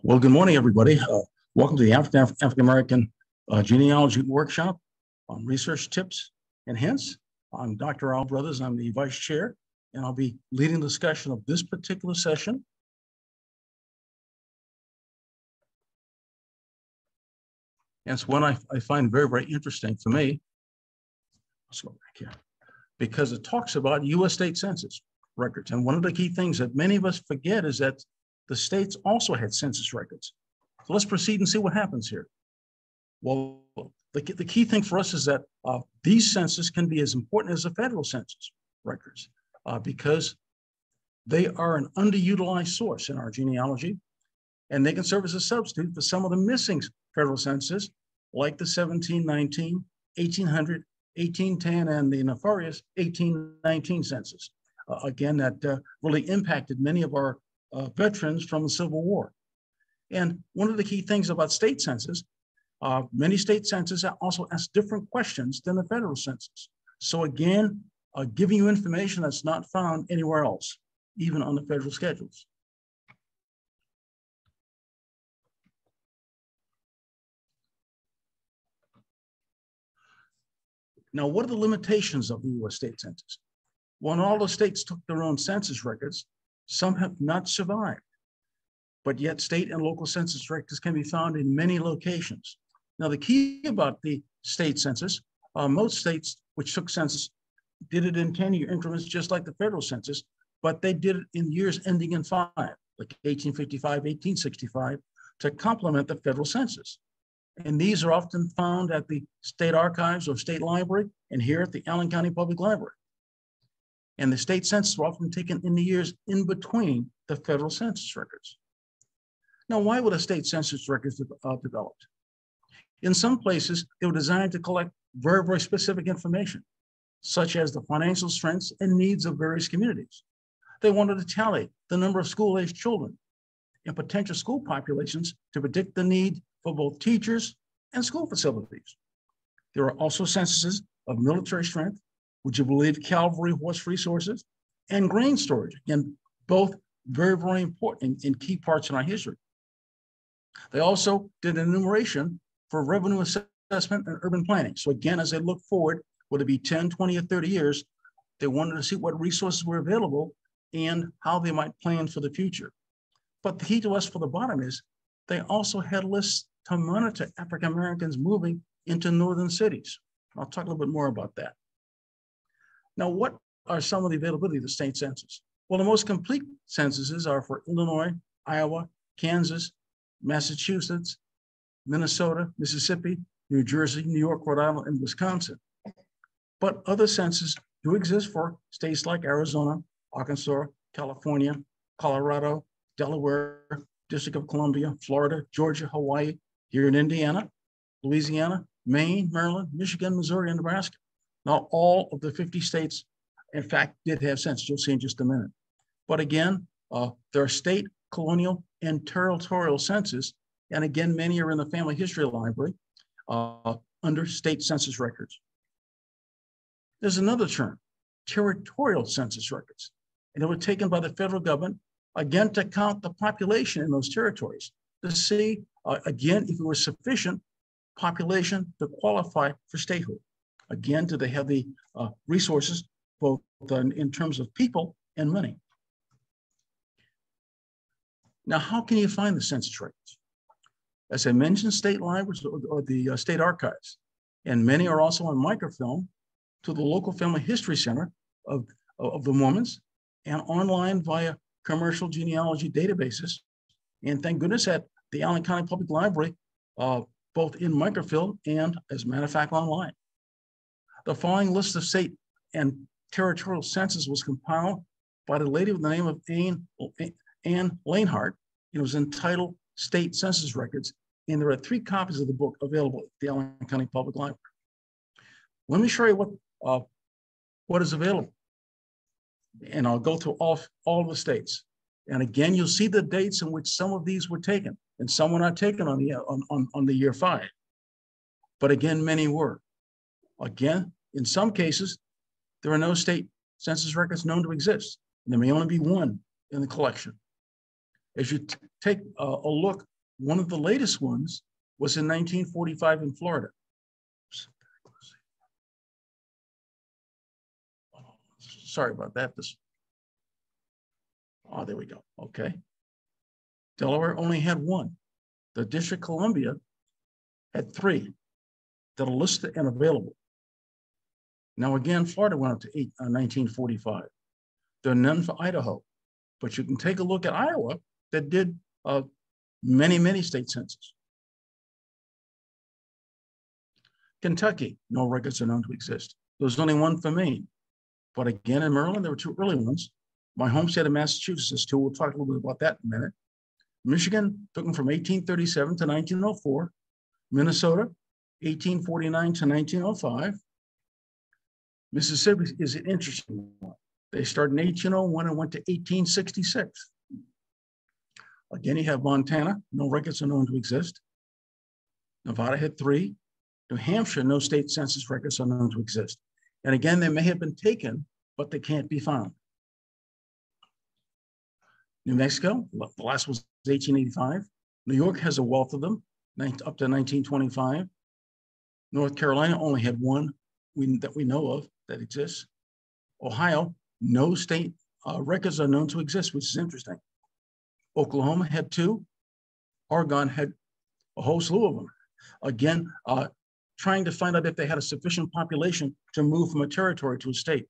Well, good morning, everybody. Welcome to the African American Genealogy Workshop on Research Tips and Hints. I'm Dr. Al Brothers. I'm the Vice Chair, and I'll be leading the discussion of this particular session. And it's one I find very, very interesting for me. Let's go back here. Because it talks about U.S. state census records. And one of the key things that many of us forget is that the states also had census records. So let's proceed and see what happens here. Well, the key thing for us is that these census can be as important as the federal census records because they are an underutilized source in our genealogy, and they can serve as a substitute for some of the missing federal census, like the 1719, 1800, 1810, and the nefarious 1819 census. Again, that really impacted many of our veterans from the Civil War. And one of the key things about state census, many state census also ask different questions than the federal census. So again, giving you information that's not found anywhere else, even on the federal schedules. Now, what are the limitations of the U.S. state census? When all the states took their own census records, some have not survived, but yet state and local census records can be found in many locations. Now, the key about the state census, most states which took census did it in 10-year increments, just like the federal census, but they did it in years ending in 5, like 1855, 1865, to complement the federal census. And these are often found at the state archives or state library, and here at the Allen County Public Library. And the state census were often taken in the years in between the federal census records. Now, why were the state census records developed? In some places, they were designed to collect very, very specific information, such as the financial strengths and needs of various communities. They wanted to tally the number of school-aged children and potential school populations to predict the need for both teachers and school facilities. There are also censuses of military strength, would you believe cavalry horse resources, and grain storage. Again, both very, very important in key parts in our history. They also did an enumeration for revenue assessment and urban planning. So again, as they look forward, whether it be 10, 20, or 30 years, they wanted to see what resources were available and how they might plan for the future. But the key to us for the bottom is they also had lists to monitor African Americans moving into northern cities. I'll talk a little bit more about that. Now, what are some of the availability of the state census? Well, the most complete censuses are for Illinois, Iowa, Kansas, Massachusetts, Minnesota, Mississippi, New Jersey, New York, Rhode Island, and Wisconsin. But other censuses do exist for states like Arizona, Arkansas, California, Colorado, Delaware, District of Columbia, Florida, Georgia, Hawaii, here in Indiana, Louisiana, Maine, Maryland, Michigan, Missouri, and Nebraska. Not all of the 50 states, in fact, did have census. You'll see in just a minute. But again, there are state, colonial, and territorial census. And again, many are in the Family History Library under state census records. There's another term, territorial census records. And they were taken by the federal government, again, to count the population in those territories, to see, again, if it was sufficient population to qualify for statehood. Again, do they have the resources, both in terms of people and money? Now, how can you find the census records? As I mentioned, state libraries or the state archives, and many are also on microfilm to the local Family History Center of the Mormons and online via commercial genealogy databases. And thank goodness at the Allen County Public Library, both in microfilm and, as a matter of fact, online. The following list of state and territorial census was compiled by the lady with the name of Anne Lanehart. It was entitled State Census Records, and there are 3 copies of the book available at the Allen County Public Library. Let me show you what is available, and I'll go through all the states. And again, you'll see the dates in which some of these were taken, and some were not taken on the year 5. But again, many were. Again, in some cases, there are no state census records known to exist. And there may only be one in the collection. As you take a look One of the latest ones was in 1945 in Florida. Sorry about that. Oh, there we go. Okay. Delaware only had one. The District of Columbia had three that are listed and available. Now, again, Florida went up to 1945. There are none for Idaho, but you can take a look at Iowa that did many state census. Kentucky, no records are known to exist. There was only one for Maine. But again, in Maryland, there were two early ones. My home state of Massachusetts is two. We'll talk a little bit about that in a minute. Michigan took them from 1837 to 1904. Minnesota, 1849 to 1905. Mississippi is an interesting one. They started in 1801 and went to 1866. Again, you have Montana, no records are known to exist. Nevada had three. New Hampshire, no state census records are known to exist. And again, they may have been taken, but they can't be found. New Mexico, the last was 1885. New York has a wealth of them, up to 1925. North Carolina only had one that we know of that exists. Ohio, no state records are known to exist, which is interesting. Oklahoma had two. Oregon had a whole slew of them. Again, trying to find out if they had a sufficient population to move from a territory to a state.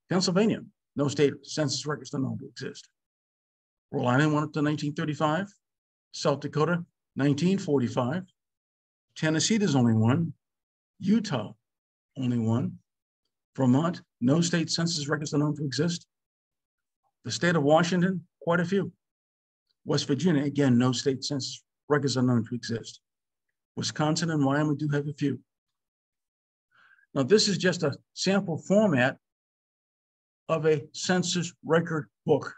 Pennsylvania, no state census records are known to exist. Rhode Island went up to 1935. South Dakota, 1945. Tennessee, there's only one. Utah, only one. Vermont, no state census records are known to exist. The state of Washington, quite a few. West Virginia, again, no state census records are known to exist. Wisconsin and Wyoming do have a few. Now, this is just a sample format of a census record book.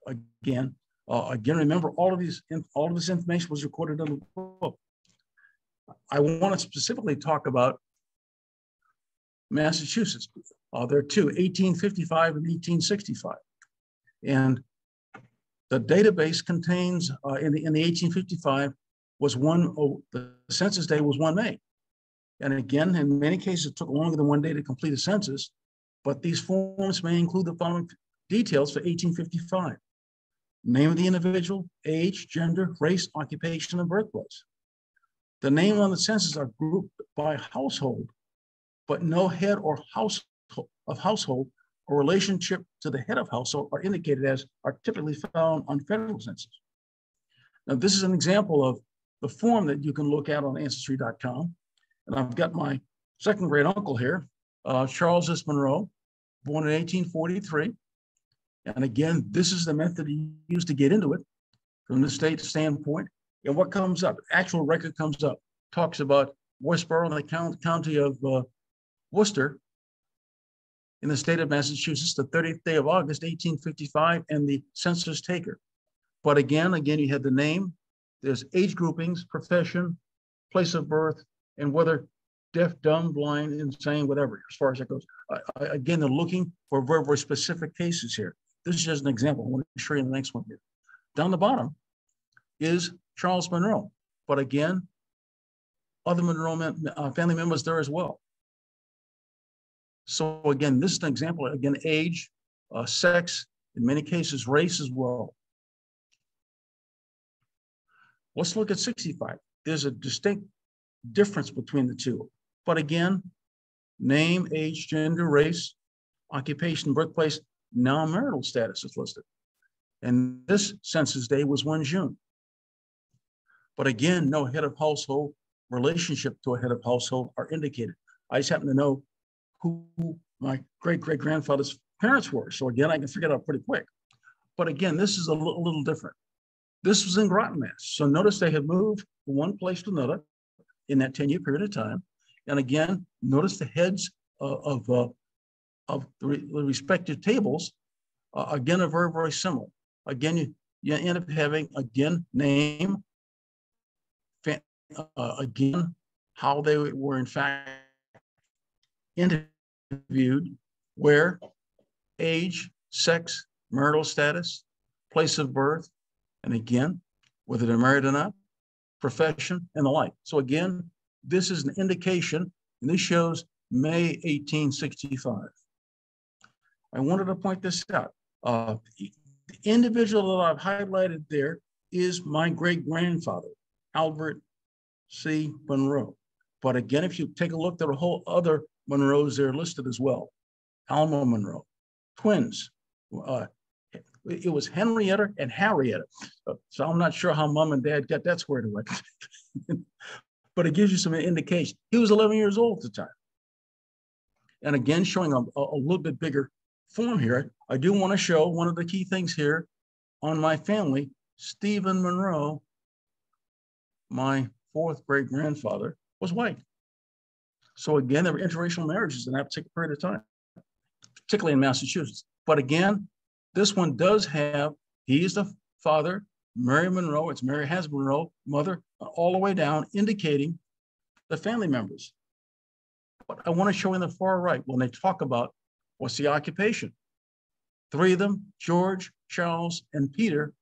Again, remember, all of this information was recorded in the book. I want to specifically talk about Massachusetts. There are two, 1855 and 1865. And the database contains, in the 1855, was the census day was 1 May. And again, in many cases, it took longer than 1 day to complete a census, but these forms may include the following details for 1855. Name of the individual, age, gender, race, occupation, and birthplace. The names on the census are grouped by household, but no head or household or relationship to the head of household are indicated as are typically found on federal census. Now, this is an example of the form that you can look at on Ancestry.com. And I've got my second great uncle here, Charles S. Monroe, born in 1843. And again, this is the method he used to get into it from the state standpoint. And what comes up, actual record comes up, talks about Westboro in the county of Worcester in the state of Massachusetts, the 30th day of August, 1855, and the census taker. But again, you had the name, there's age groupings, profession, place of birth, and whether deaf, dumb, blind, insane, whatever, as far as that goes. Again, they're looking for very, very specific cases here. This is just an example. I want to show you the next one here. Down the bottom is Charles Monroe. But again, other Monroe family members there as well. So again, this is an example, again, age, sex, in many cases, race as well. Let's look at 65. There's a distinct difference between the two. But again, name, age, gender, race, occupation, birthplace, now marital status is listed. And this census day was 1 June. But again, no head of household, relationship to a head of household are indicated. I just happen to know who my great-great-grandfather's parents were. So again, I can figure it out pretty quick. But again, this is a little different. This was in Groton, Mass. So notice they had moved from one place to another in that 10-year period of time. And again, notice the heads of the respective tables, again, are very, very similar. Again, you end up having, again, name, again, how they were in fact interviewed, where, age, sex, marital status, place of birth, And again, whether they're married or not, profession, and the like. So again, this is an indication, and this shows May 1865. I wanted to point this out. The individual that I've highlighted there is my great-grandfather, Albert C. Monroe. But again, if you take a look, there are a whole other Monroes there listed as well. Alma Monroe, twins. It was Henrietta and Harrietta. So I'm not sure how mom and dad got that squared away. But it gives you some indication. He was 11 years old at the time. And again, showing a little bit bigger form here, I do want to show one of the key things here on my family. Stephen Monroe, my fourth great-grandfather, was white. So again, there were interracial marriages in that particular period of time, particularly in Massachusetts. But again, this one does have, he is the father, Mary Monroe, it's Mary Has Monroe, mother, all the way down, indicating the family members. But I want to show in the far right, when they talk about what's the occupation. Three of them, George, Charles, and Peter,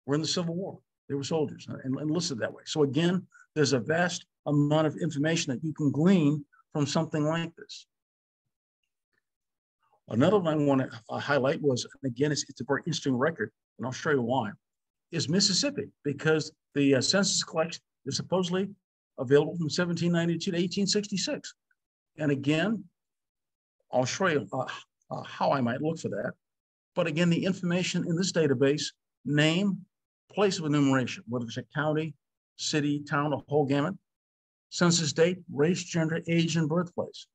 were in the Civil War. They were soldiers and enlisted that way. So again, there's a vast amount of information that you can glean from something like this. Another one I want to highlight was, again, it's a very interesting record, and I'll show you why, is Mississippi, because the census collection is supposedly available from 1792 to 1866. And again, I'll show you how I might look for that. But again, the information in this database, name, place of enumeration, whether it's a county, city, town, a whole gamut, census date, race, gender, age, and birthplace.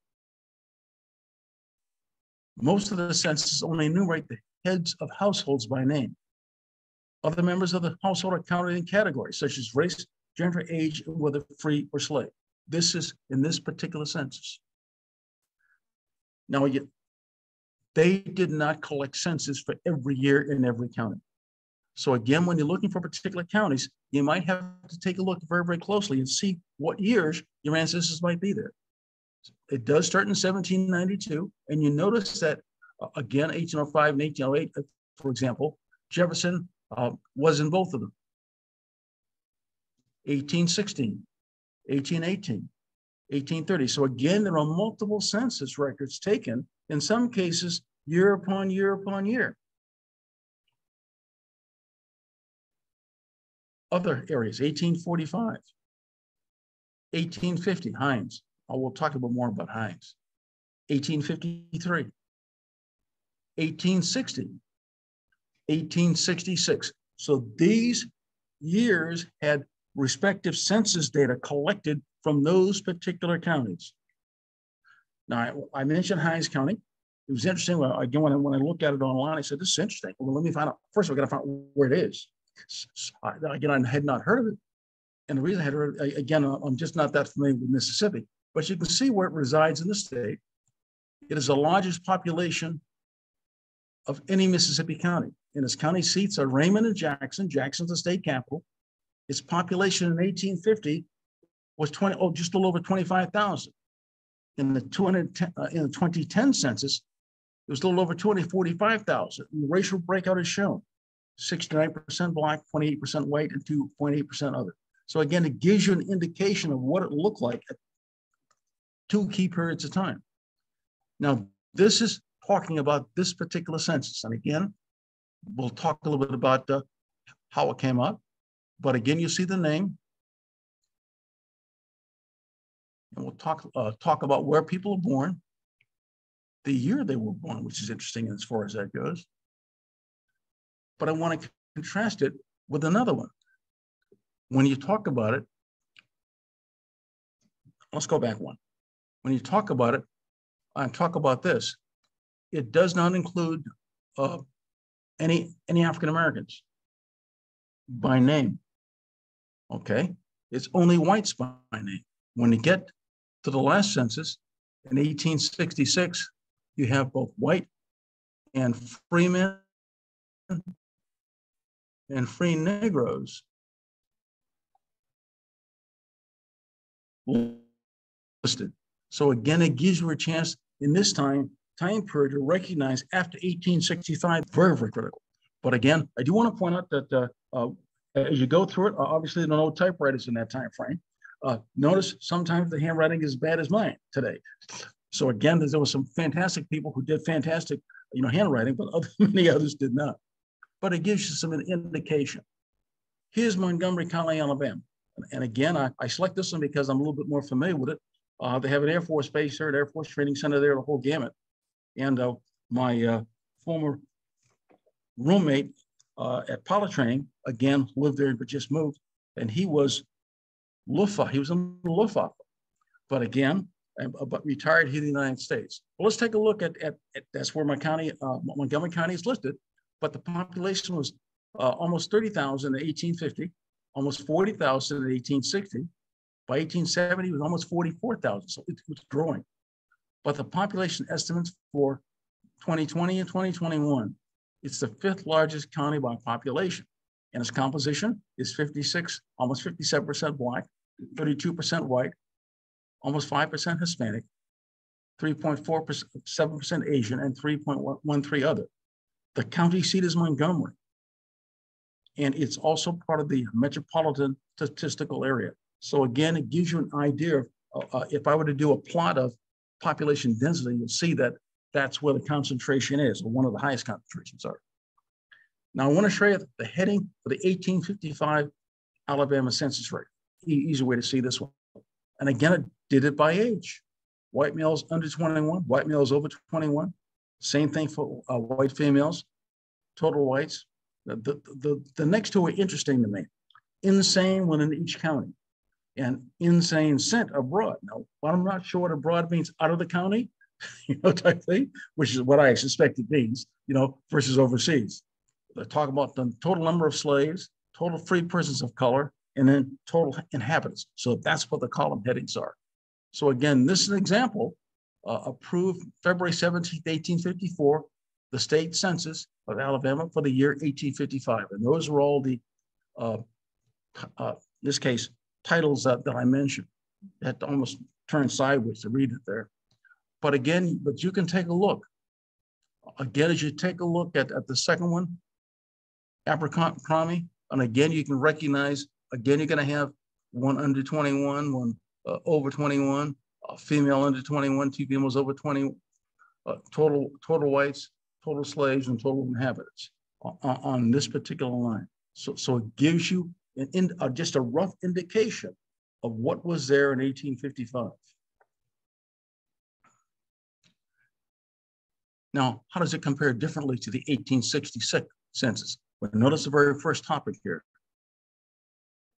Most of the census only enumerate the heads of households by name. Other members of the household are counted in categories such as race, gender, age, and whether free or slave. This is in this particular census. Now, they did not collect census for every year in every county. So again, when you're looking for particular counties, you might have to take a look very, very closely and see what years your ancestors might be there. It does start in 1792, and you notice that, again, 1805 and 1808, for example, Jefferson was in both of them. 1816, 1818, 1830. So again, there are multiple census records taken, in some cases, year upon year upon year. Other areas, 1845, 1850, Hines. We'll talk a bit more about Hines. 1853, 1860, 1866. So these years had respective census data collected from those particular counties. Now, I mentioned Hines County. It was interesting. Again, when I looked at it online, I said, this is interesting. Well, let me find out. First, we got to find out where it is. Again, I had not heard of it. And the reason I had heard it, again, I'm just not that familiar with Mississippi. But you can see where it resides in the state. It is the largest population of any Mississippi county. And its county seats are Raymond and Jackson. Jackson's the state capital. Its population in 1850 was just a little over 25,000. In the 2010 census, it was a little over 245,000. The racial breakout is shown: 69% Black, 28% white, and 2.8% other. So again, it gives you an indication of what it looked like at two key periods of time. Now, this is talking about this particular census. And again, we'll talk a little bit about how it came up. But again, you see the name. And we'll talk about where people are born, the year they were born, which is interesting as far as that goes. But I want to contrast it with another one. When you talk about it, let's go back one. When you talk about it, I talk about this. It does not include any African Americans by name. Okay, it's only whites by name. When you get to the last census in 1866, you have both white and free men and free Negroes listed. So again, it gives you a chance in this time period to recognize after 1865, very, very critical. But again, I do want to point out that as you go through it, obviously there are no typewriters in that time frame. Notice sometimes the handwriting is as bad as mine today. So again, there were some fantastic people who did fantastic, handwriting, but many others did not. But it gives you some indication. Here's Montgomery County, Alabama. And again, I select this one because I'm a little bit more familiar with it. They have an Air Force base there, an Air Force Training Center there, the whole gamut. And my former roommate at pilot training, again, lived there but just moved. And he was Luftwaffe. He was in the Luftwaffe. But again, but retired here in the United States. Well, let's take a look at that's where my county, Montgomery County is listed. But the population was almost 30,000 in 1850, almost 40,000 in 1860. By 1870, it was almost 44,000, so it was growing. But the population estimates for 2020 and 2021, it's the 5th largest county by population. And its composition is 56, almost 57% Black, 32% white, almost 5% Hispanic, 3.47% Asian, and 3.13 other. The county seat is Montgomery. And it's also part of the metropolitan statistical area. So again, it gives you an idea of, if I were to do a plot of population density, you'll see that that's where the concentration is, or one of the highest concentrations are. Now I want to show you the heading for the 1855 Alabama census rate. Easy way to see this one. And again, it did it by age. White males under 21, white males over 21. Same thing for white females, total whites. The next two are interesting to me. Insane within each county and insane sent abroad. Now, I'm not sure what abroad means, out of the county, type thing, which is what I suspect it means, versus overseas. They talk about the total number of slaves, total free persons of color, and then total inhabitants. So that's what the column headings are. So again, this is an example, approved February 17th, 1854, the state census of Alabama for the year 1855. And those are all the, in this case, titles that I mentioned. I had to almost turn sideways to read it there. But again, you can take a look. Again, as you take a look at the second one, Abercrombie, and again, you can recognize, again, you're going to have one under 21, one over 21, female under 21, 2 females over 20, total whites, total slaves, and total inhabitants on this particular line. So it gives you just a rough indication of what was there in 1855. Now, how does it compare differently to the 1866 census? Well, notice the very first topic here,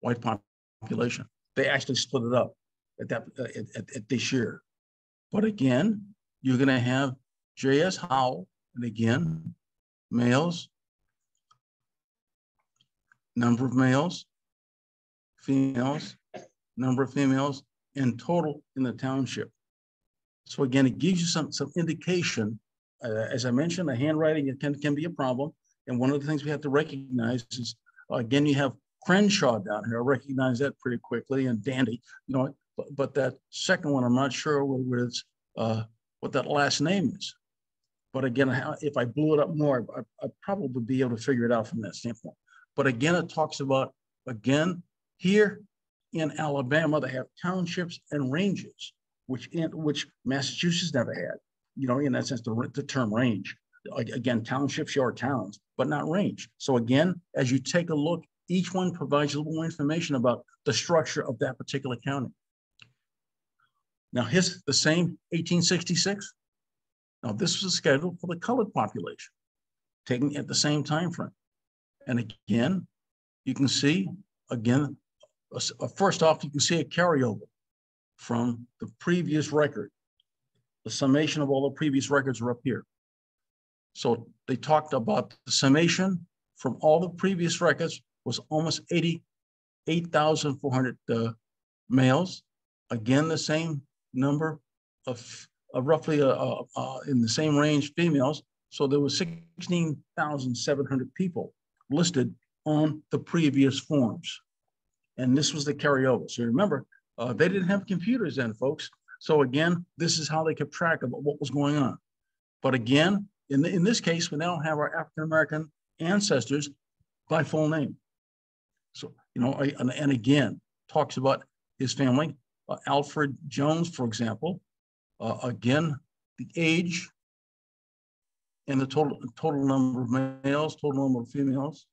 white population. They actually split it up at this year. But again, you're going to have J.S. Howell, and again, males, number of males, females, number of females, and total in the township. So again, it gives you some indication. As I mentioned, the handwriting can be a problem. And one of the things we have to recognize is, again, you have Crenshaw down here. I recognize that pretty quickly, and Dandy, but that second one, I'm not sure what that last name is. But again, if I blew it up more, I'd probably be able to figure it out from that standpoint. But again, it talks about, again, here in Alabama, they have townships and ranges, which Massachusetts never had. In that sense, the term range. Again, townships are towns, but not range. So again, as you take a look, each one provides a little more information about the structure of that particular county. Now, here's the same 1866. Now, this was scheduled for the colored population, taken at the same time frame. And again, you can see, again, first off, you can see a carryover from the previous record. The summation of all the previous records are up here. So they talked about the summation from all the previous records was almost 88,400 males. Again, the same number of roughly in the same range females. So there was 16,700 people listed on the previous forms. And this was the carryover. So remember, they didn't have computers then, folks. So again, this is how they kept track of what was going on. But again, in this case, we now have our African-American ancestors by full name. So, you know, and again, talks about his family. Alfred Jones, for example, again, the age and the total number of males, total number of females,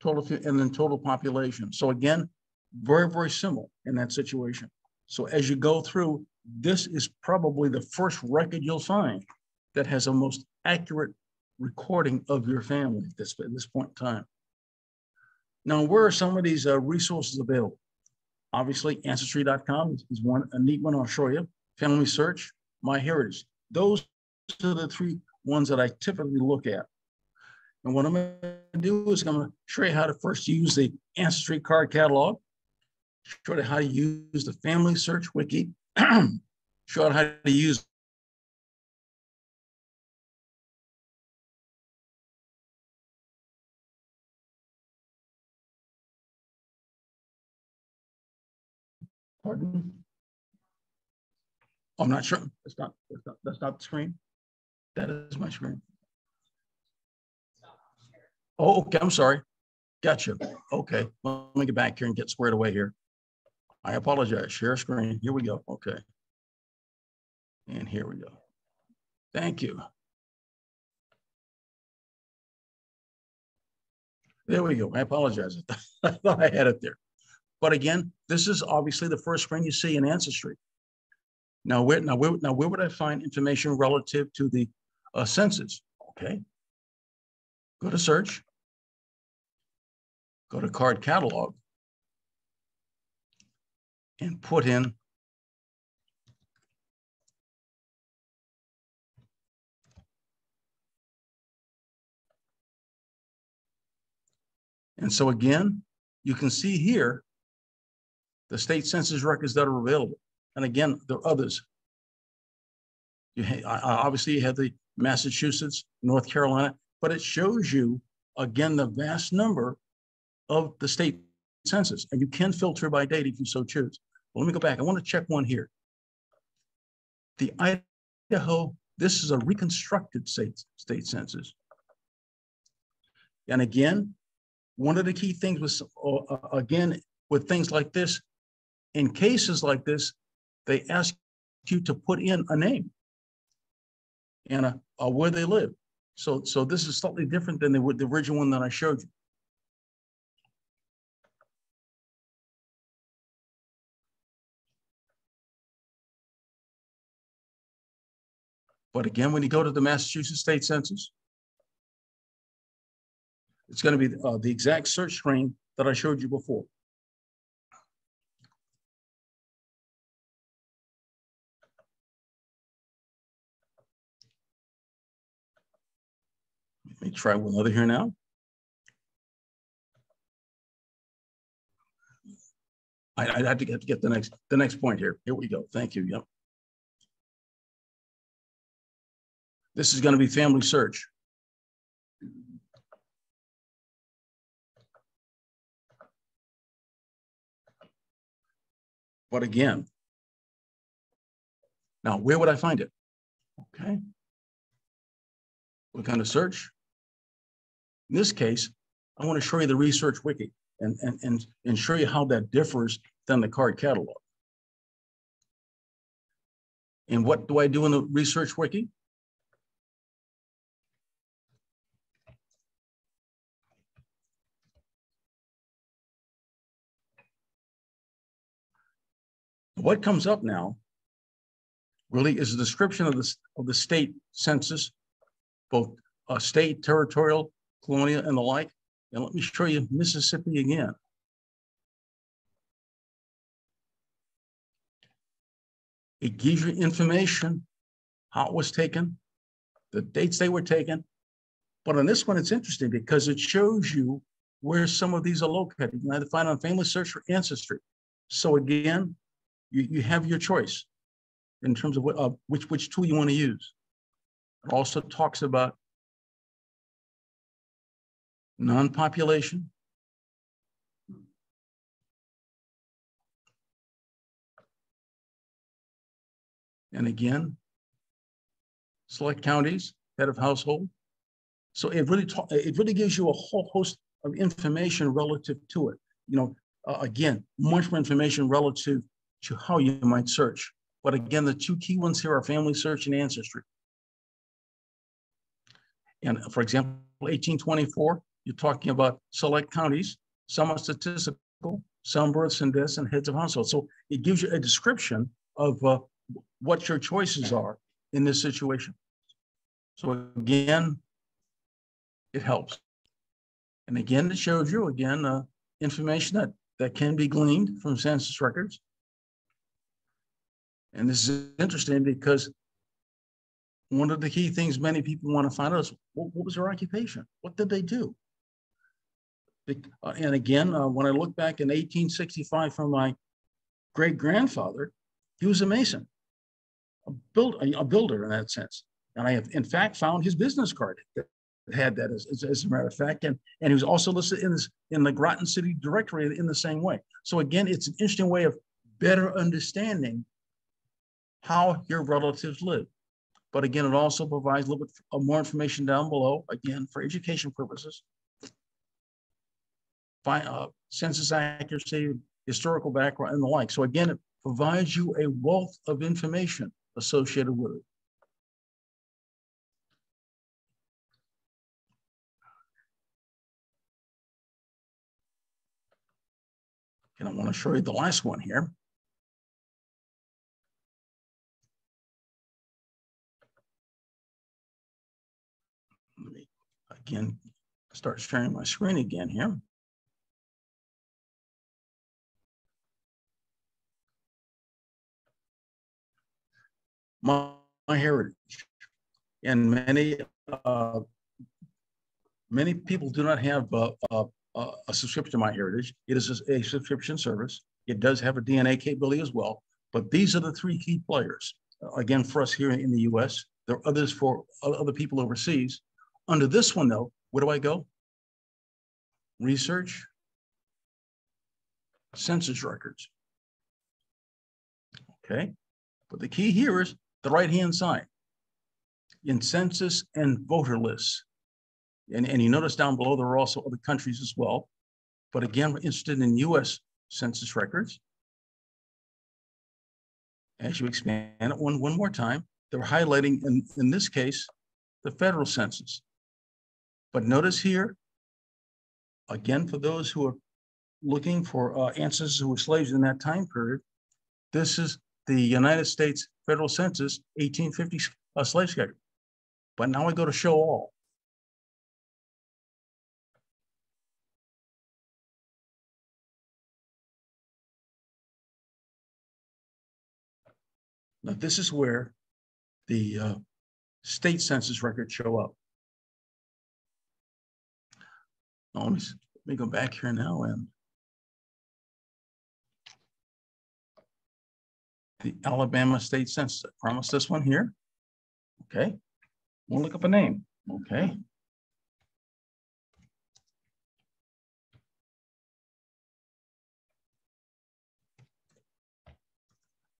and then total population. So again, very, very similar in that situation. So as you go through, this is probably the first record you'll find that has a most accurate recording of your family at this point in time. Now, where are some of these resources available? Obviously, Ancestry.com is a neat one I'll show you. Family Search, MyHeritage. Those are the three ones that I typically look at. And what I'm going to do is I'm going to show you how to first use the Ancestry card catalog, show you how to use the Family Search Wiki, show you how to use pardon. I'm not sure. That's not the screen. That is my screen. Oh, okay. I'm sorry. Gotcha. Okay. Let me get back here and get squared away here. I apologize. Share screen. Here we go. Okay. And here we go. Thank you. There we go. I apologize. I thought I had it there. But again, this is obviously the first screen you see in Ancestry. Now, where would I find information relative to the census? Okay. Go to search. Go to card catalog. And put in and so again, you can see here the state census records that are available. And again, there are others. Obviously, you have the Massachusetts, North Carolina, but it shows you, again, the vast number of the state census. And you can filter by date if you so choose. Well, let me go back. I want to check one here. The Idaho, this is a reconstructed state census. And again, one of the key things was, again, with things like this, in cases like this, they ask you to put in a name and where they live. So this is slightly different than the original one that I showed you. But again, when you go to the Massachusetts State Census, it's going to be the exact search screen that I showed you before. Let me try one other here now. I have to get the next point here. Here we go. Thank you. Yep. This is going to be Family Search. But again, now where would I find it? Okay. We're going to search. In this case, I want to show you the Research Wiki and show you how that differs than the card catalog. And what do I do in the Research Wiki? What comes up now really is a description of the state census, both state, territorial, colonial, and the like. And let me show you Mississippi again. It gives you information, how it was taken, the dates they were taken. But on this one, it's interesting because it shows you where some of these are located. You can either find on Family Search or Ancestry. So again, you have your choice in terms of which tool you want to use. It also talks about non-population, and again, select counties, head of household, So it really gives you a whole host of information relative to it. Again, much more information relative to how you might search. But again, the two key ones here are family search and ancestry. And for example, 1824, you're talking about select counties, some are statistical, some births and deaths and heads of households. So it gives you a description of what your choices are in this situation. So again, it helps. And again, it shows you, again, information that can be gleaned from census records. And this is interesting because one of the key things many people want to find out is what was their occupation? What did they do? And again, when I look back in 1865 from my great-grandfather, he was a mason, a builder in that sense. And I have, in fact, found his business card that had that as a matter of fact. And he was also listed in the Groton City Directory in the same way. So again, it's an interesting way of better understanding how your relatives live. But again, it also provides a little bit more information down below, again, for education purposes. Census accuracy, historical background, and the like. So again, it provides you a wealth of information associated with it. And I want to show you the last one here. Let me, again, start sharing my screen again here. My heritage. And many people do not have a subscription to MyHeritage. It is a subscription service. It does have a DNA capability as well. But these are the three key players. Again, for us here in the US, there are others for other people overseas. Under this one, though, where do I go? Research, census records. Okay, but the key here is the right-hand side. In census and voter lists. And you notice down below, there are also other countries as well. But again, we're interested in US census records. As you expand it one more time, they're highlighting, in this case, the federal census. But notice here, again, for those who are looking for ancestors who were slaves in that time period, this is the United States Federal Census 1850 slave schedule. But now I go to show all. Now, this is where the state census records show up. Now, let me go back here now and the Alabama State Census. I promised this one here. Okay. We'll look up a name. Okay.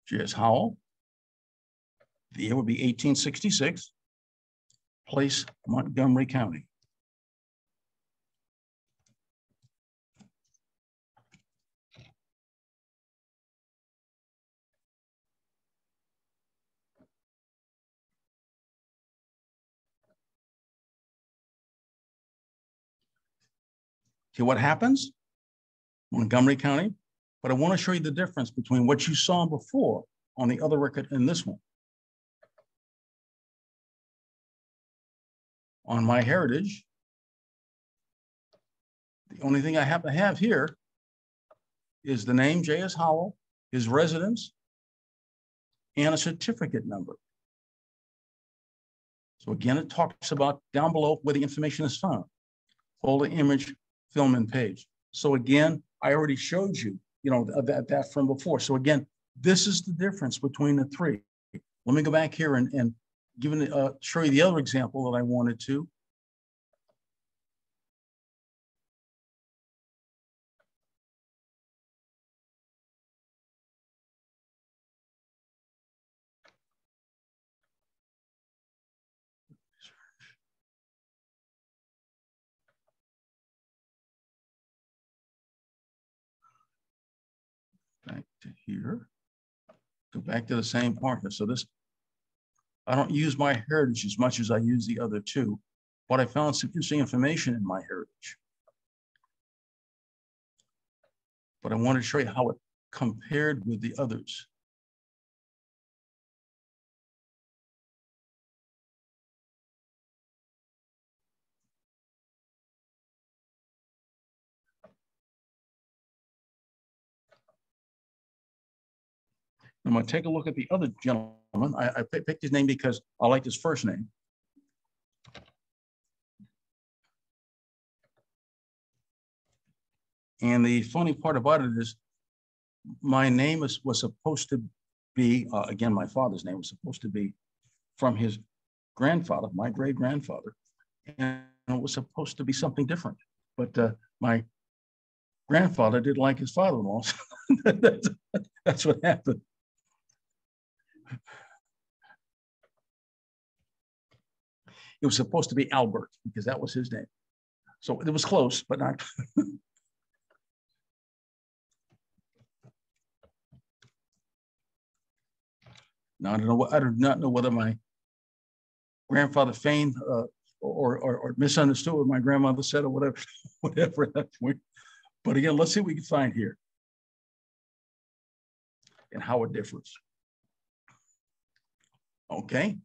J.S. Howell. The year would be 1866. Place, Montgomery County. See what happens? Montgomery County. But I want to show you the difference between what you saw before on the other record and this one. On MyHeritage, the only thing I have to have here is the name J.S. Howell, his residence, and a certificate number. So again, it talks about down below where the information is found. Folder, image, film, and page. So again, I already showed you, that from before. So again, this is the difference between the three. Let me go back here and show you the other example that I wanted to. to here, go back to the same partner. So this, I don't use my heritage as much as I use the other two, but I found some interesting information in my heritage. But I wanted to show you how it compared with the others. I'm going to take a look at the other gentleman. I picked his name because I like his first name. And the funny part about it is my name was supposed to be, again, my father's name was supposed to be from his grandfather, my great-grandfather. And it was supposed to be something different. But my grandfather didn't like his father-in-law. That's what happened. It was supposed to be Albert because that was his name. So it was close, but not. Now, I do not know whether my grandfather feigned or misunderstood what my grandmother said or whatever at that point. But again, let's see what we can find here and how it differs. Okay.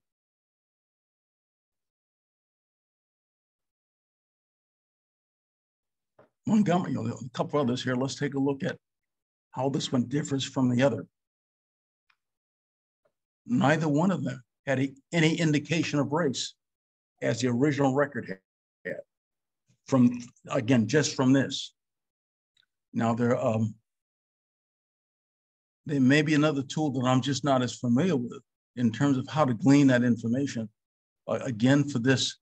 Montgomery, a couple others here. Let's take a look at how this one differs from the other. Neither one of them had any indication of race as the original record had. From, again, just from this. Now there may be another tool that I'm just not as familiar with in terms of how to glean that information. Again, for this,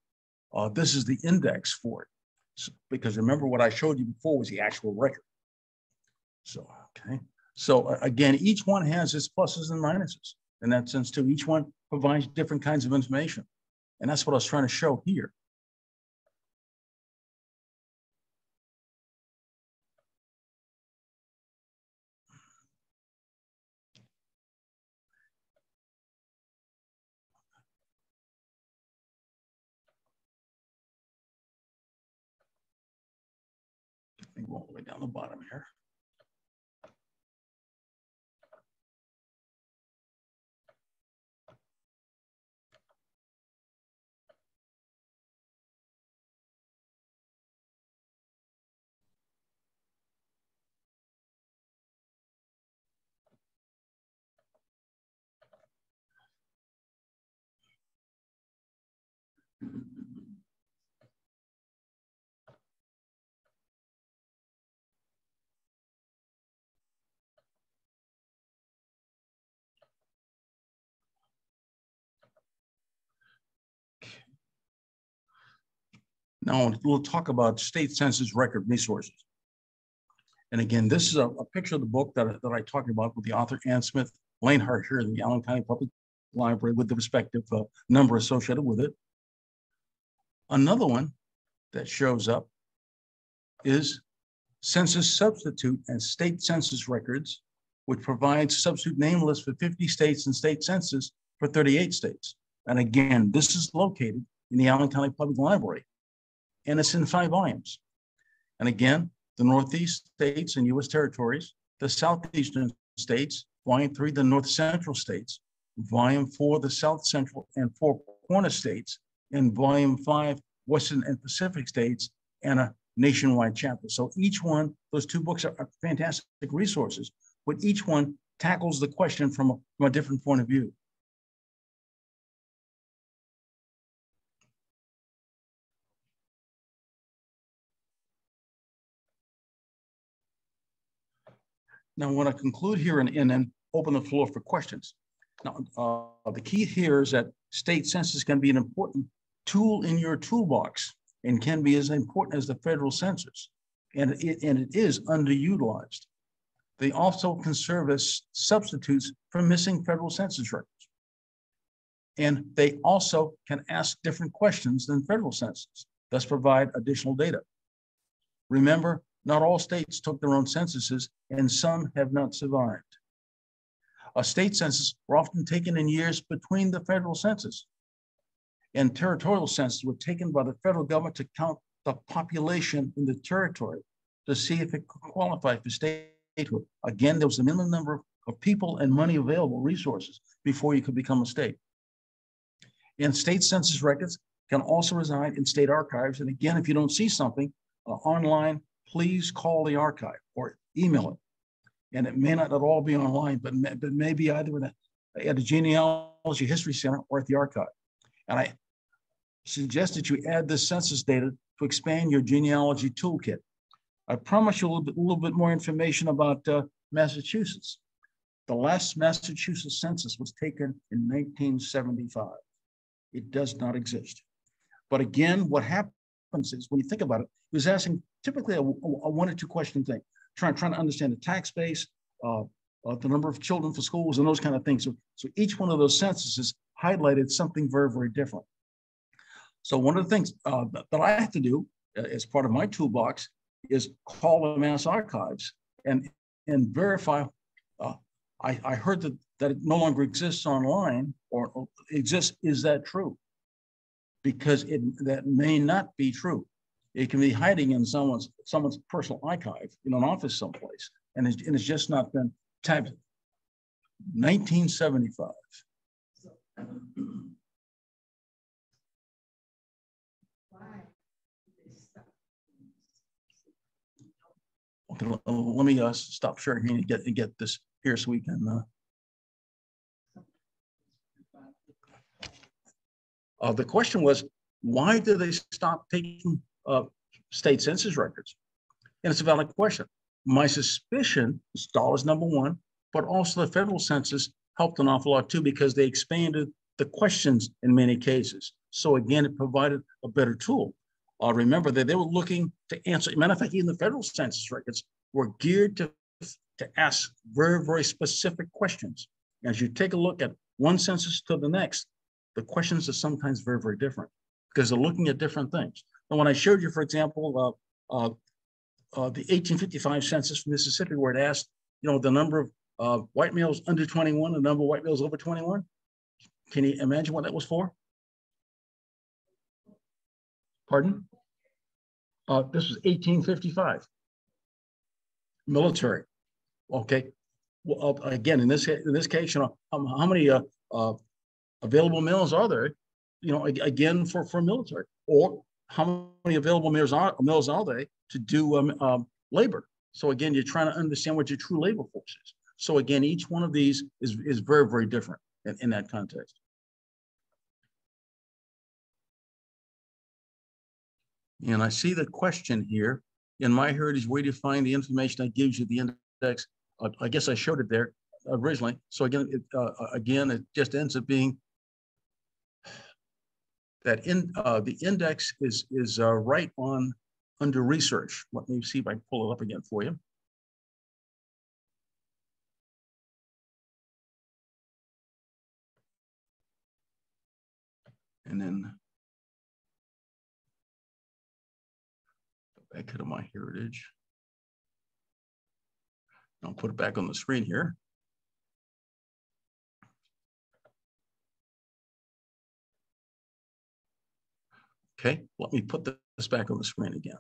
this is the index for it. So, because remember what I showed you before was the actual record. So, okay. So again, each one has its pluses and minuses in that sense too. Each one provides different kinds of information. And that's what I was trying to show here. Go all the way down the bottom here. Now we'll talk about state census record resources. And again, this is a picture of the book that I talked about with the author Ann Smith Lanehart here in the Allen County Public Library with the respective number associated with it. Another one that shows up is Census Substitute and State Census Records, which provides substitute name lists for 50 states and state census for 38 states. And again, this is located in the Allen County Public Library, and it's in 5 volumes. And again, the Northeast states and U.S. territories, the Southeastern states, Volume 3, the North Central states, Volume 4, the South Central and Four Corner states, and Volume 5, Western and Pacific states, and a nationwide chapter. So each one, those 2 books are fantastic resources, but each one tackles the question from a different point of view. Now, I want to conclude here and then open the floor for questions. Now, the key here is that state census can be an important tool in your toolbox and can be as important as the federal census, and it is underutilized. They also can serve as substitutes for missing federal census records. And they also can ask different questions than federal census, thus provide additional data. Remember, not all states took their own censuses, and some have not survived. State census were often taken in years between the federal census. And territorial census were taken by the federal government to count the population in the territory to see if it qualified for statehood. Again, there was a minimum number of people and money available, resources, before you could become a state. And state census records can also reside in state archives. And again, if you don't see something online, please call the archive or email it. And it may not at all be online, but maybe either at a genealogy history center or at the archive. And I suggest that you add this census data to expand your genealogy toolkit. I promise you a little bit more information about Massachusetts. The last Massachusetts census was taken in 1975. It does not exist. But again, what happens is when you think about it, it was asking typically a one or two question thing, trying to understand the tax base, the number of children for schools and those kind of things. So each one of those censuses highlighted something very, very different. So one of the things that I have to do as part of my toolbox is call the Mass Archives and verify. I heard that it no longer exists online or exists. Is that true? Because that may not be true. It can be hiding in someone's personal archive in an office someplace, and it's just not been tabbed. 1975. Okay, let me stop sharing and get this here so we can. The question was, why did they stop taking state census records? And it's a valid question. My suspicion is dollars, number one, but also the federal census helped an awful lot too, because they expanded the questions in many cases. So again, it provided a better tool. Remember that they were looking to answer, matter of fact, even the federal census records were geared to ask very, very specific questions. As you take a look at one census to the next, the questions are sometimes very, very different because they're looking at different things. And when I showed you, for example, the 1855 census from Mississippi, where it asked, the number of white males under 21, the number of white males over 21, can you imagine what that was for? Pardon? This was 1855. Military. Okay. Well, again, in this case, how many available males are there? Again for military, or how many available males are there to do labor? So again, you're trying to understand what your true labor force is. So again, each one of these is very, very different in that context. And I see the question here in MyHeritage, where do you find the information that gives you the index? I guess I showed it there originally. So again, it just ends up being that the index is right on under research. Let me see if I can pull it up again for you. And then back to MyHeritage. I'll put it back on the screen here. Okay, let me put this back on the screen again.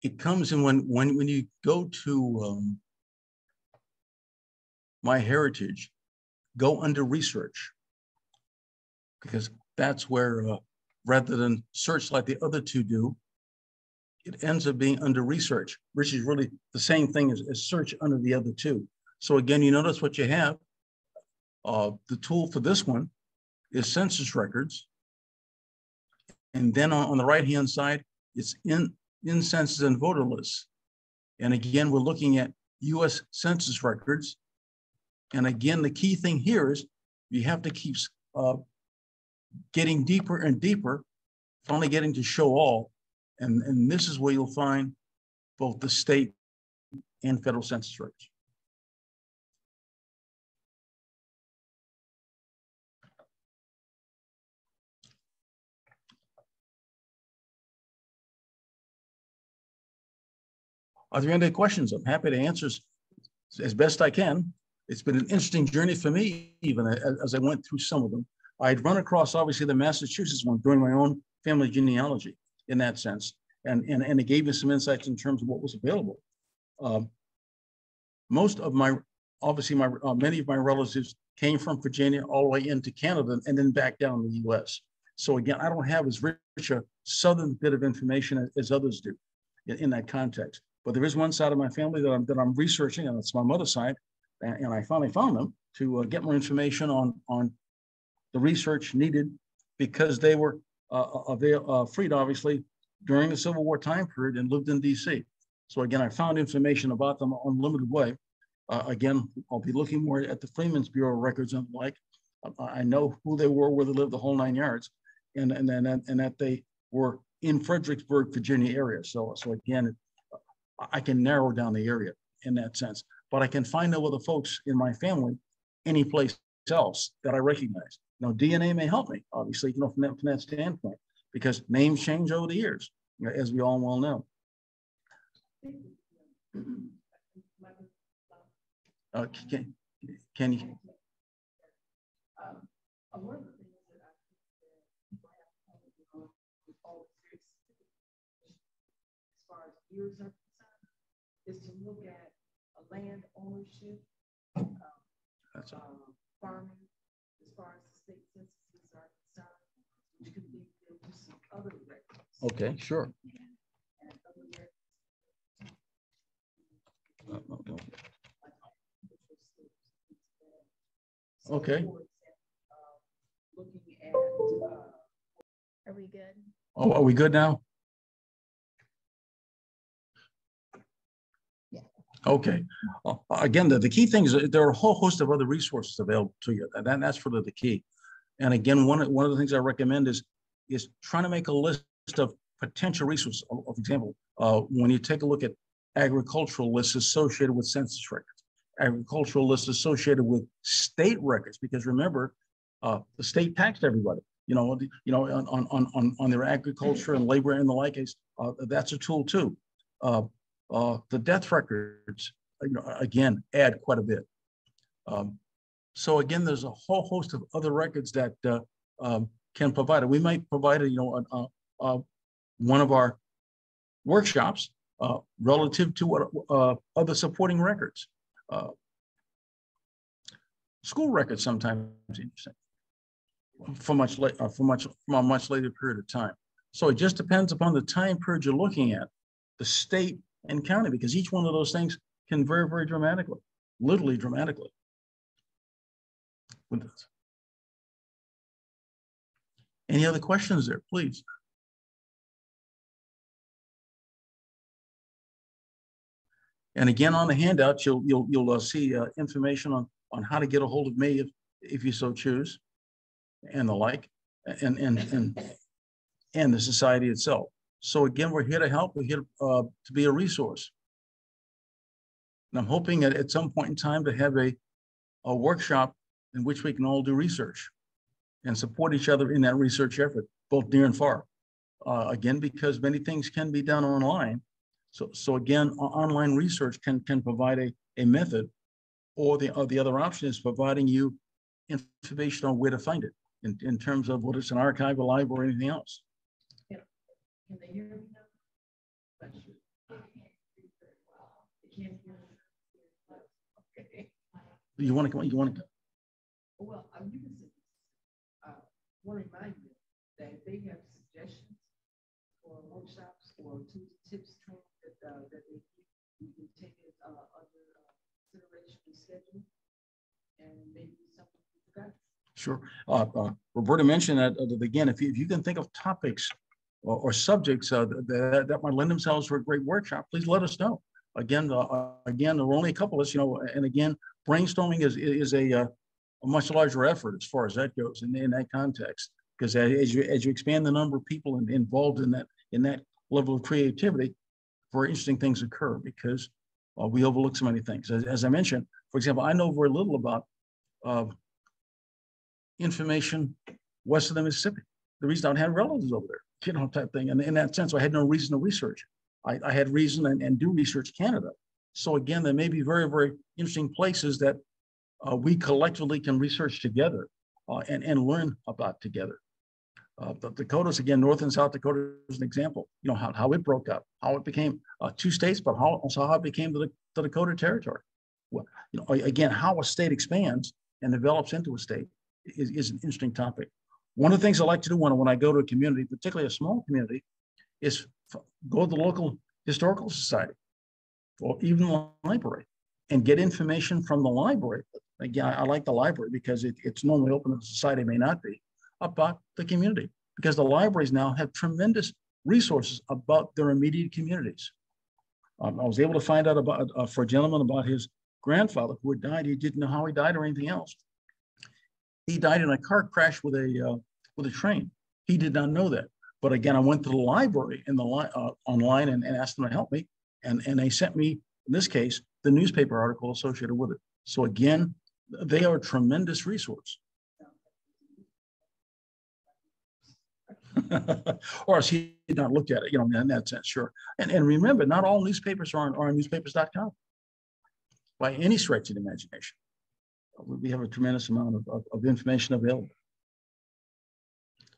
It comes in when you go to MyHeritage, go under research, because that's where, rather than search like the other two do, it ends up being under research, which is really the same thing as search under the other two. So again, you notice what you have. The tool for this one is census records. And then on the right-hand side, it's in census and voter lists. And again, we're looking at US census records. And again, the key thing here is you have to keep getting deeper and deeper, finally getting to show all. And this is where you'll find both the state and federal census records. Are there any questions? I'm happy to answer as best I can. It's been an interesting journey for me, even as I went through some of them. I'd run across, obviously, the Massachusetts one during my own family genealogy in that sense. And it gave me some insights in terms of what was available. Most of my, obviously, many of my relatives came from Virginia all the way into Canada and then back down to the US. So again, I don't have as rich a Southern bit of information as others do in that context. But there is one side of my family that I'm researching, and it's my mother's side. And I finally found them to get more information on the research needed, because they were freed, obviously, during the Civil War time period and lived in DC. So again, I found information about them on a limited way. Again, I'll be looking more at the Freeman's Bureau records and the like. I know who they were, where they lived, the whole 9 yards, and that they were in Fredericksburg, Virginia area. So again, I can narrow down the area in that sense, but I can find out other folks in my family any place else that I recognize. Now, DNA may help me, obviously, from that standpoint, because names change over the years, as we all well know. Can you? One of the things that I think that people have with all the as far as years are concerned, is to look at land ownership, farming, as far as the state censuses are concerned, which could be into some other records. Okay, sure. And other records. Okay. Looking at, are we good? Oh, are we good now? Yeah. Okay. Again, the key thing is that there are a whole host of other resources available to you, and that's really the key. And again, one of the things I recommend is trying to make a list of potential resources. For example, when you take a look at agricultural lists associated with census records, agricultural lists associated with state records, because remember, the state taxed everybody, on their agriculture and labor and the like. That's a tool too. The death records, again, add quite a bit. So again, there's a whole host of other records that can provide it. We might provide one of our workshops relative to what other supporting records. School records sometimes interesting from a much later period of time. So it just depends upon the time period you're looking at, the state and county, because each one of those things can vary very dramatically, literally dramatically. With this. Any other questions there, please? And again, on the handout, you'll see information on how to get a hold of me if you so choose, and the like, and the society itself. So again, we're here to help. We're here to be a resource. And I'm hoping at some point in time to have a workshop in which we can all do research and support each other in that research effort, both near and far. Again, because many things can be done online. So again, online research can provide a method, or the other option is providing you information on where to find it in terms of whether it's an archive, a library, or anything else. Can they hear me now? Not sure. They can't hear me. Okay. You want to come on? You want to go? Well, you can say, want to remind you that if they have suggestions for workshops or tips, training that they we can take it under consideration and schedule, and maybe something we forgot. Sure. Roberta mentioned that again, if you can think of topics or subjects that might lend themselves for a great workshop, please let us know. Again, there are only a couple of us, and again, brainstorming is a much larger effort as far as that goes in that context, because as you expand the number of people involved in that level of creativity, very interesting things occur, because we overlook so many things. As I mentioned, for example, I know very little about information west of the Mississippi. The reason I had relatives over there, type thing. And in that sense, I had no reason to research. I had reason and do research Canada. So again, there may be very, very interesting places that we collectively can research together and learn about together. The Dakotas, again, North and South Dakota is an example, you know, how it broke up, how it became 2 states, but also how it became the Dakota Territory. Well, you know, again, how a state expands and develops into a state is an interesting topic. One of the things I like to do when I go to a community, particularly a small community, is go to the local historical society or even the library and get information from the library. Again, I like the library because it's normally open to the society, may not be, about the community, because the libraries now have tremendous resources about their immediate communities. I was able to find out about, for a gentleman, about his grandfather who had died. He didn't know how he died or anything else. He died in a car crash with a train. He did not know that. But again, I went to the library in the online and asked them to help me. And they sent me, in this case, the newspaper article associated with it. So again, they are a tremendous resource. Or else he did not look at it, you know, in that sense, sure. And remember, not all newspapers are on newspapers.com by any stretch of the imagination. We have a tremendous amount of information available.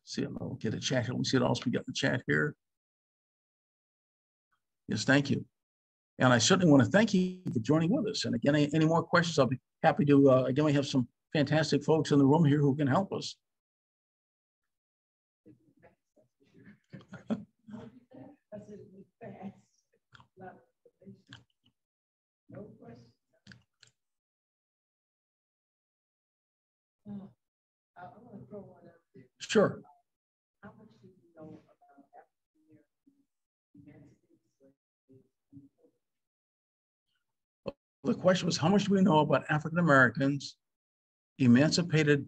See, I'll get a chat here. Let me see what else we got in the chat here. Yes, thank you. And I certainly want to thank you for joining with us. And again, any more questions, I'll be happy to, again, we have some fantastic folks in the room here who can help us. No question. I want to throw one out there. Sure. How much do you know about African American? The question was, how much do we know about African Americans, emancipated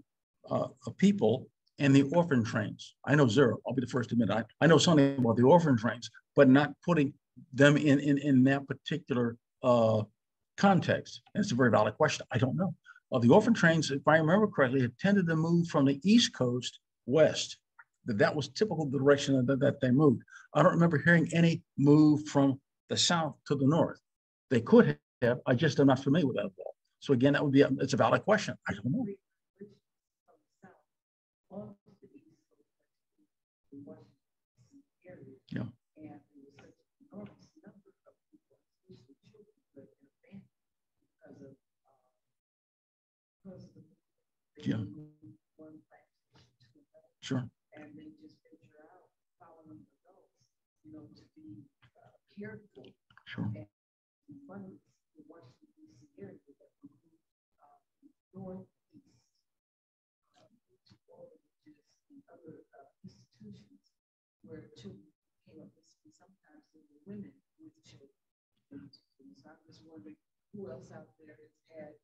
people, and the orphan trains? I know zero. I'll be the first to admit I know something about the orphan trains, but not putting them in that particular context. And it's a very valid question. I don't know. The orphan trains, if I remember correctly, had tended to move from the East Coast west. That was typical direction that they moved. I don't remember hearing any move from the south to the north. They could have. I just am not familiar with that at all. So again, that would be it's a valid question. I don't know. Yeah. Yeah. Sure. And they just venture out, following adults, you know, to be cared for. Sure. And funny, the Washington D.C. area that includes northeast, to all of the other institutions where children came up missing. Sometimes there were women with children. So I'm just wondering who else out there has had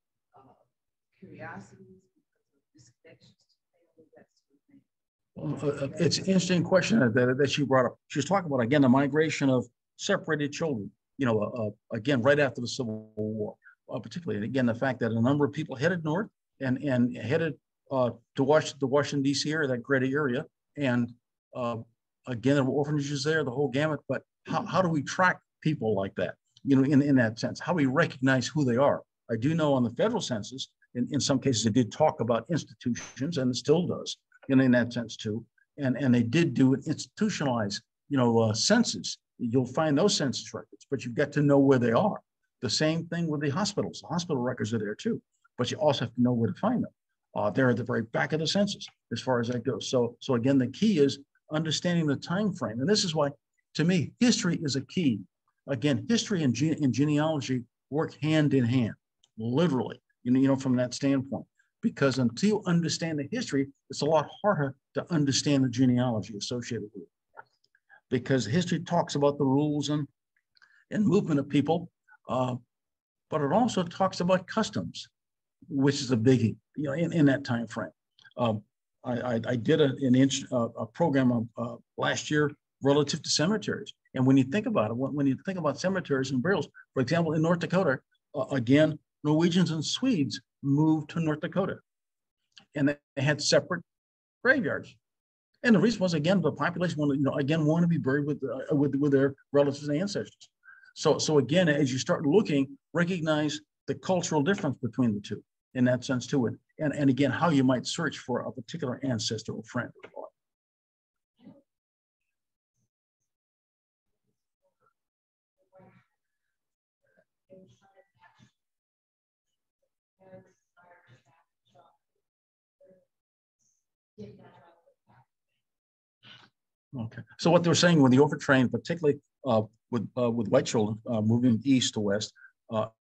curiosities because of disconnections to family, that sort of thing. It's an interesting question that she brought up. She was talking about, again, the migration of separated children, you know, again, right after the Civil War, particularly. And again, the fact that a number of people headed north and headed to the Washington, D.C. area, that greater area. And again, there were orphanages there, the whole gamut. But how do we track people like that, you know, in that sense? How do we recognize who they are? I do know on the federal census, in some cases, it did talk about institutions, and it still does, in that sense too. And they did do an institutionalized, you know, census. You'll find those census records, but you've got to know where they are. The same thing with the hospitals. The hospital records are there too, but you also have to know where to find them. They're at the very back of the census as far as that goes. So again, the key is understanding the time frame. And this is why, to me, history is a key. Again, history and genealogy work hand in hand, literally, you know, from that standpoint. Because until you understand the history, it's a lot harder to understand the genealogy associated with it. Because history talks about the rules and movement of people, but it also talks about customs, which is a biggie, you know, in that time frame. I did a program last year relative to cemeteries, and when you think about it, when you think about cemeteries and burials, for example, in North Dakota, again, Norwegians and Swedes moved to North Dakota, and they had separate graveyards. And the reason was, again, the population want to be buried with their relatives and ancestors. So again, as you start looking, recognize the cultural difference between the two in that sense too, and again, how you might search for a particular ancestor or friend. Okay, so what they were saying when the overtrained, particularly with white children moving east to west,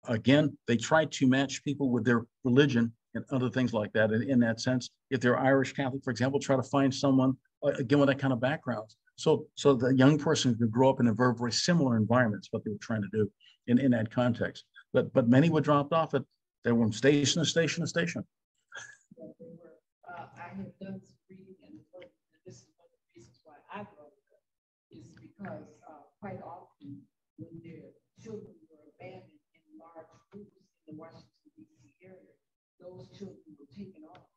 again, they try to match people with their religion and other things like that. And in that sense, if they're Irish Catholic, for example, try to find someone again with that kind of background. So the young person could grow up in a very, very similar environments, what they were trying to do in that context. But many were dropped off at they were from station to station to station. I have done some reading, and this is one of the reasons why I brought it up, is because quite often when their children were abandoned in large groups in the Washington, D.C. area, those children were taken off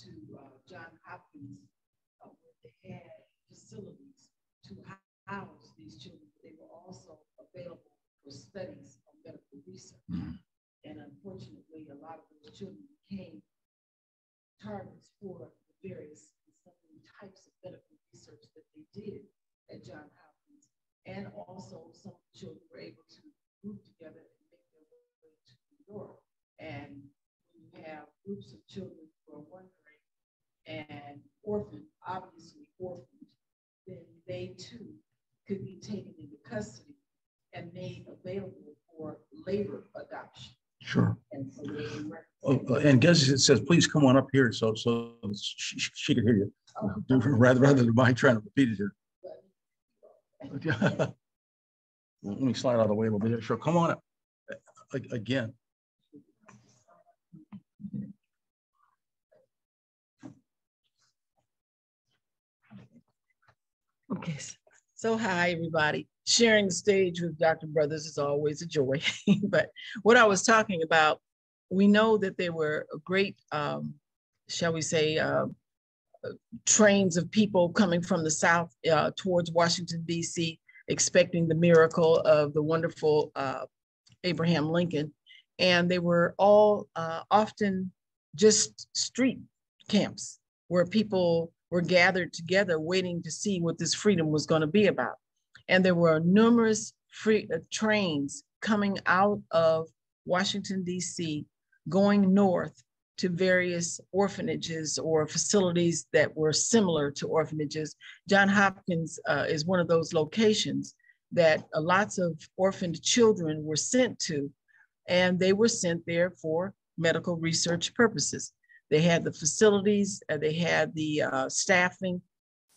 to Johns Hopkins, where they had facilities to house these children. They were also available for studies on medical research. Mm-hmm. And unfortunately, a lot of those children became targets for the various types of medical research that they did at Johns Hopkins. And also some children were able to group together and make their way to New York. And when you have groups of children who are wondering and orphaned, obviously orphaned, then they too could be taken into custody and made available for labor adoption. Sure. And so and Gez, it says, please come on up here so she can hear you. Rather than my trying to repeat it here. Okay. Let me slide out of the way a little bit. Sure, come on up again. Okay. So hi, everybody. Sharing the stage with Dr. Brothers is always a joy. But what I was talking about, we know that there were great, shall we say, trains of people coming from the South towards Washington, D.C., expecting the miracle of the wonderful Abraham Lincoln. And they were all often just street camps where people were gathered together waiting to see what this freedom was going to be about. And there were numerous trains coming out of Washington, D.C., going north to various orphanages or facilities that were similar to orphanages. Johns Hopkins is one of those locations that lots of orphaned children were sent to, and they were sent there for medical research purposes. They had the facilities, they had the staffing,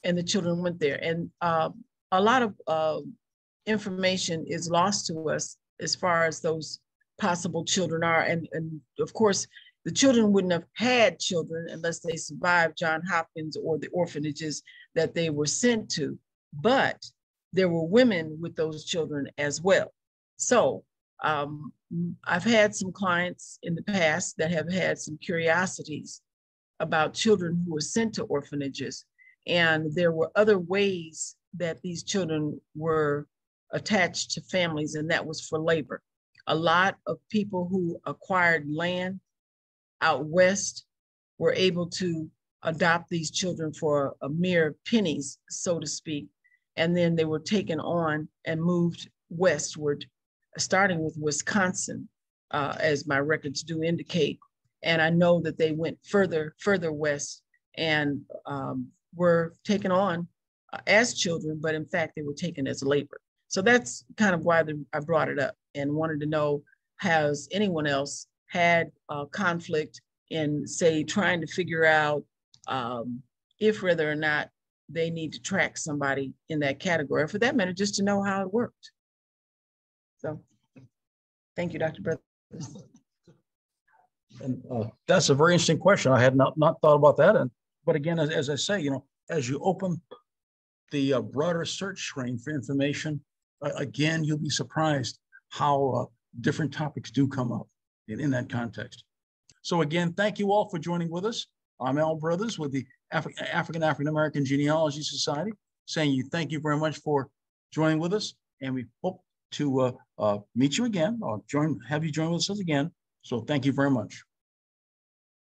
and the children went there. And a lot of information is lost to us as far as those possible children are. And of course, the children wouldn't have had children unless they survived Johns Hopkins or the orphanages that they were sent to. But there were women with those children as well. So I've had some clients in the past that have had some curiosities about children who were sent to orphanages. And there were other ways that these children were attached to families, and that was for labor. A lot of people who acquired land out west were able to adopt these children for a mere pennies, so to speak. And then they were taken on and moved westward, starting with Wisconsin, as my records do indicate. And I know that they went further west and were taken on as children, but in fact, they were taken as labor. So that's kind of why I brought it up and wanted to know, has anyone else had conflict in, say, trying to figure out if whether or not they need to track somebody in that category, or for that matter, just to know how it worked. So thank you, Dr. Brothers. And that's a very interesting question. I had not thought about that. But again, as I say, as you open the broader search screen for information, again, you'll be surprised how different topics do come up in that context. So again, thank you all for joining with us. I'm Al Brothers with the African American Genealogy Society, saying thank you very much for joining with us, and we hope to meet you again or have you join with us again. So thank you very much.